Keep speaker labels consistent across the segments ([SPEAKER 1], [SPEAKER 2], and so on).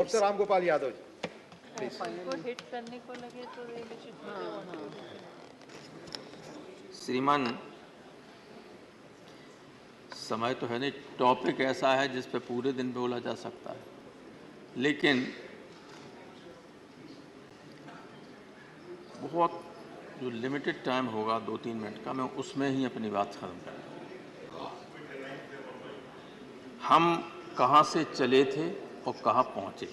[SPEAKER 1] Doctor Ramgopal Yadav ji
[SPEAKER 2] को hit करने को लगे तो ये
[SPEAKER 3] श्रीमान, समय तो है नहीं, टॉपिक ऐसा है जिस पे पूरे दिन बोला जा सकता है, लेकिन बहुत जो लिमिटेड टाइम होगा 2-3 मिनट का, मैं उसमें ही अपनी बात खत्म करूँगा। हम कहाँ से चले थे और कहाँ पहुँचे,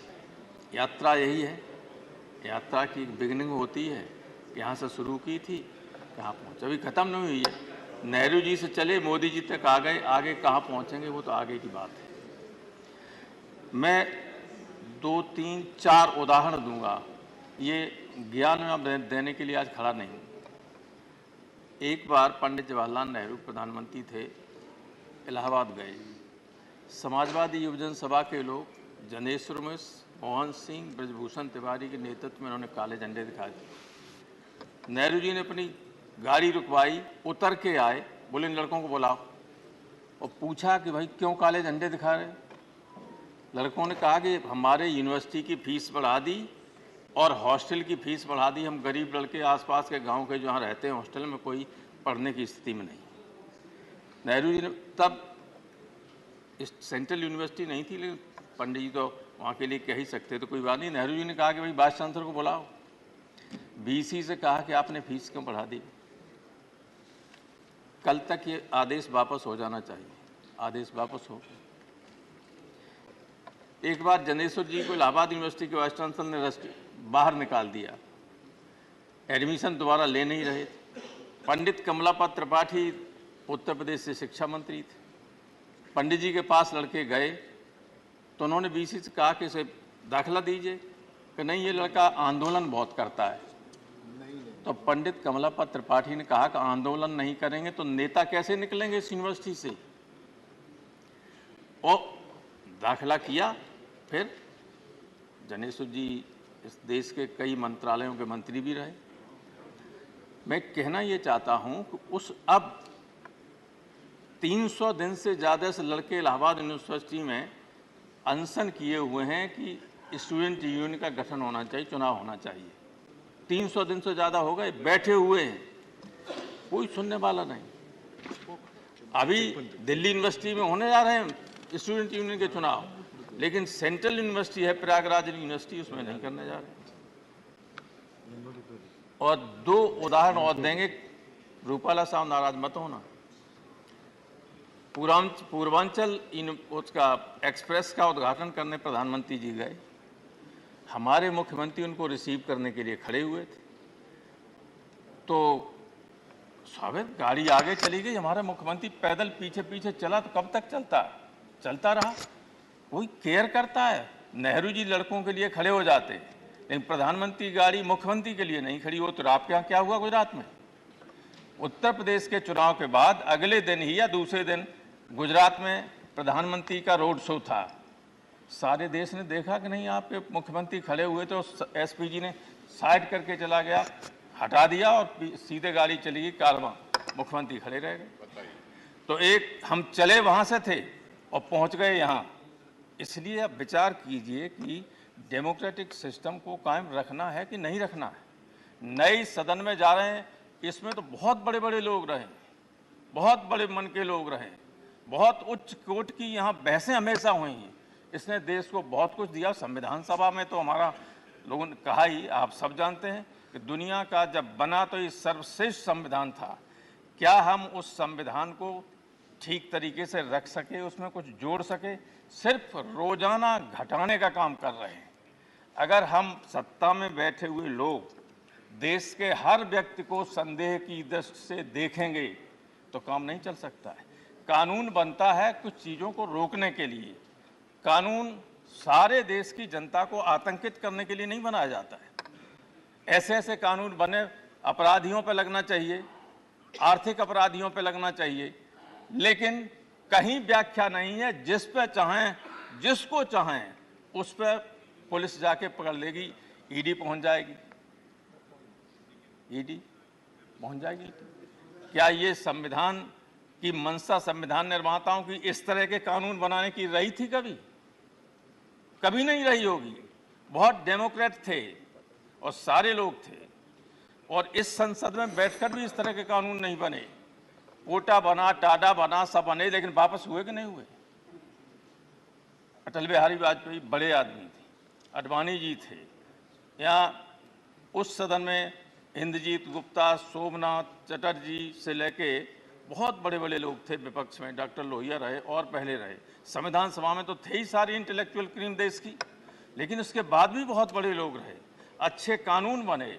[SPEAKER 3] यात्रा यही है। यात्रा की बिगिनिंग होती है, यहाँ से शुरू की थी, कहाँ पहुँचे, अभी ख़त्म नहीं हुई है। नेहरू जी से चले मोदी जी तक आ गए, आगे कहाँ पहुँचेंगे वो तो आगे की बात है। मैं 2-3-4 उदाहरण दूंगा, ये ज्ञान में देने के लिए आज खड़ा नहीं हूँ। एक बार पंडित जवाहरलाल नेहरू प्रधानमंत्री थे, इलाहाबाद गए। समाजवादी युवजन सभा के लोग जनेश्वर मिश्र, मोहन सिंह, ब्रजभूषण तिवारी के नेतृत्व में उन्होंने काले झंडे दिखाए थे। नेहरू जी ने अपनी गाड़ी रुकवाई, उतर के आए, बोले इन लड़कों को बुलाओ, और पूछा कि भाई क्यों काले झंडे दिखा रहे। लड़कों ने कहा कि हमारे यूनिवर्सिटी की फीस बढ़ा दी और हॉस्टल की फीस बढ़ा दी, हम गरीब लड़के आसपास के गांव के जहाँ रहते हैं हॉस्टल में कोई पढ़ने की स्थिति में नहीं। नेहरू जी ने तब सेंट्रल यूनिवर्सिटी नहीं थी, लेकिन पंडित जी तो वहाँ के लिए कह ही सकते, तो कोई बात नहीं। नेहरू जी ने कहा कि भाई वाइस चांसलर को बुलाओ। बीसी से कहा कि आपने फीस क्यों बढ़ा दी, कल तक ये आदेश वापस हो जाना चाहिए। आदेश वापस हो। एक बार जनेश्वर जी को इलाहाबाद यूनिवर्सिटी के वाइस चांसलर ने बाहर निकाल दिया, एडमिशन दोबारा ले नहीं रहे थे। पंडित कमलापत त्रिपाठी उत्तर प्रदेश से शिक्षा मंत्री थे। पंडित जी के पास लड़के गए तो उन्होंने बीसी से कहा कि इसे दाखिला दीजिए, कि नहीं ये लड़का आंदोलन बहुत करता है। तो पंडित कमलापत त्रिपाठी ने कहा कि आंदोलन नहीं करेंगे तो नेता कैसे निकलेंगे इस यूनिवर्सिटी से, और दाखिला किया। फिर जनेश्वर जी इस देश के कई मंत्रालयों के मंत्री भी रहे। मैं कहना ये चाहता हूं कि उस अब 300 दिन से ज़्यादा से लड़के इलाहाबाद यूनिवर्सिटी में अनशन किए हुए हैं कि स्टूडेंट यूनियन का गठन होना चाहिए, चुनाव होना चाहिए। 300 दिन से ज़्यादा हो गए, बैठे हुए हैं, कोई सुनने वाला नहीं। अभी दिल्ली यूनिवर्सिटी में होने जा रहे हैं स्टूडेंट यूनियन के चुनाव, लेकिन सेंट्रल यूनिवर्सिटी है प्रयागराज यूनिवर्सिटी, उसमें नहीं करने जा रहे। और 2 उदाहरण और देंगे, रूपाला साहब नाराज मत होना। पूर्वांचल उसका एक्सप्रेस का उद्घाटन करने प्रधानमंत्री जी गए, हमारे मुख्यमंत्री उनको रिसीव करने के लिए खड़े हुए थे। तो स्वागत गाड़ी आगे चली गई, हमारा मुख्यमंत्री पैदल पीछे पीछे चला, तो कब तक चलता रहा। कोई केयर करता है? नेहरू जी लड़कों के लिए खड़े हो जाते, लेकिन प्रधानमंत्री गाड़ी मुख्यमंत्री के लिए नहीं खड़ी हो। तो आपके यहाँ क्या हुआ गुजरात में? उत्तर प्रदेश के चुनाव के बाद अगले दिन ही या दूसरे दिन गुजरात में प्रधानमंत्री का रोड शो था। सारे देश ने देखा कि नहीं आपके मुख्यमंत्री खड़े हुए, तो एसपी जी ने साइड करके चला गया, हटा दिया और सीधे गाड़ी चली गई कारवां, मुख्यमंत्री खड़े रह गए। तो एक हम चले वहाँ से थे और पहुँच गए यहाँ। इसलिए अब विचार कीजिए कि डेमोक्रेटिक सिस्टम को कायम रखना है कि नहीं रखना है। नए सदन में जा रहे हैं, इसमें तो बहुत बड़े बड़े लोग रहे, बहुत बड़े मन के लोग रहे, बहुत उच्च कोट की यहाँ बहसें हमेशा हुई हैं। इसने देश को बहुत कुछ दिया। संविधान सभा में तो हमारा लोगों ने कहा ही, आप सब जानते हैं कि दुनिया का जब बना तो ये सर्वश्रेष्ठ संविधान था। क्या हम उस संविधान को ठीक तरीके से रख सके, उसमें कुछ जोड़ सके? सिर्फ रोजाना घटाने का काम कर रहे हैं। अगर हम सत्ता में बैठे हुए लोग देश के हर व्यक्ति को संदेह की दृष्टि से देखेंगे तो काम नहीं चल सकता है। कानून बनता है कुछ चीज़ों को रोकने के लिए। कानून सारे देश की जनता को आतंकित करने के लिए नहीं बनाया जाता है। ऐसे ऐसे कानून बने, अपराधियों पर लगना चाहिए, आर्थिक अपराधियों पर लगना चाहिए, लेकिन कहीं व्याख्या नहीं है जिस पर चाहें, जिसको चाहें उस पर पुलिस जाके पकड़ लेगी, ईडी पहुंच जाएगी। ईडी पहुंच जाएगी। क्या ये संविधान की मंशा संविधान निर्माताओं की इस तरह के कानून बनाने की रही थी कभी? कभी नहीं रही होगी। बहुत डेमोक्रेट थे और सारे लोग थे, और इस संसद में बैठकर भी इस तरह के कानून नहीं बने। कोटा बना, टाडा बना, सब बने, लेकिन वापस हुए कि नहीं हुए? अटल बिहारी वाजपेयी बड़े आदमी थे, अडवाणी जी थे, यहाँ उस सदन में इंद्रजीत गुप्ता, सोमनाथ चटर्जी से लेके बहुत बड़े बड़े लोग थे विपक्ष में, डॉक्टर लोहिया रहे और पहले रहे। संविधान सभा में तो थे ही सारी इंटेलेक्चुअल क्रीम देश की, लेकिन उसके बाद भी बहुत बड़े लोग रहे, अच्छे कानून बने।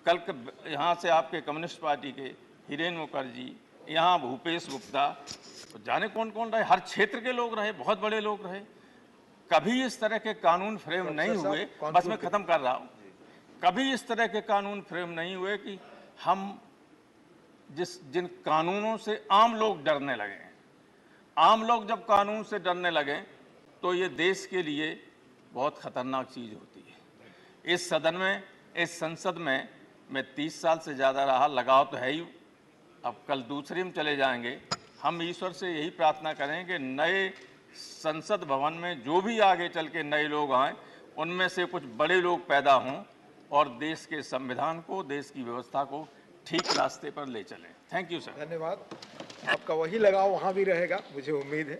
[SPEAKER 3] कल यहाँ से आपके कम्युनिस्ट पार्टी के हिरेन मुखर्जी, यहाँ भूपेश गुप्ता, तो जाने कौन कौन रहे, हर क्षेत्र के लोग रहे, बहुत बड़े लोग रहे। कभी इस तरह के कानून फ्रेम नहीं हुए, बस मैं खत्म कर रहा हूँ, कभी इस तरह के कानून फ्रेम नहीं हुए कि हम जिन कानूनों से आम लोग डरने लगे। आम लोग जब कानून से डरने लगे तो ये देश के लिए बहुत खतरनाक चीज होती है। इस सदन में, इस संसद में मैं 30 साल से ज़्यादा रहा, लगाव तो है ही। अब कल दूसरे में चले जाएंगे। हम ईश्वर से यही प्रार्थना करें कि नए संसद भवन में जो भी आगे चल के नए लोग आएँ, उनमें से कुछ बड़े लोग पैदा हों और देश के संविधान को, देश की व्यवस्था को ठीक रास्ते पर ले चलें। Thank you sir.
[SPEAKER 1] धन्यवाद। आपका वही लगाव वहाँ भी रहेगा, मुझे उम्मीद है।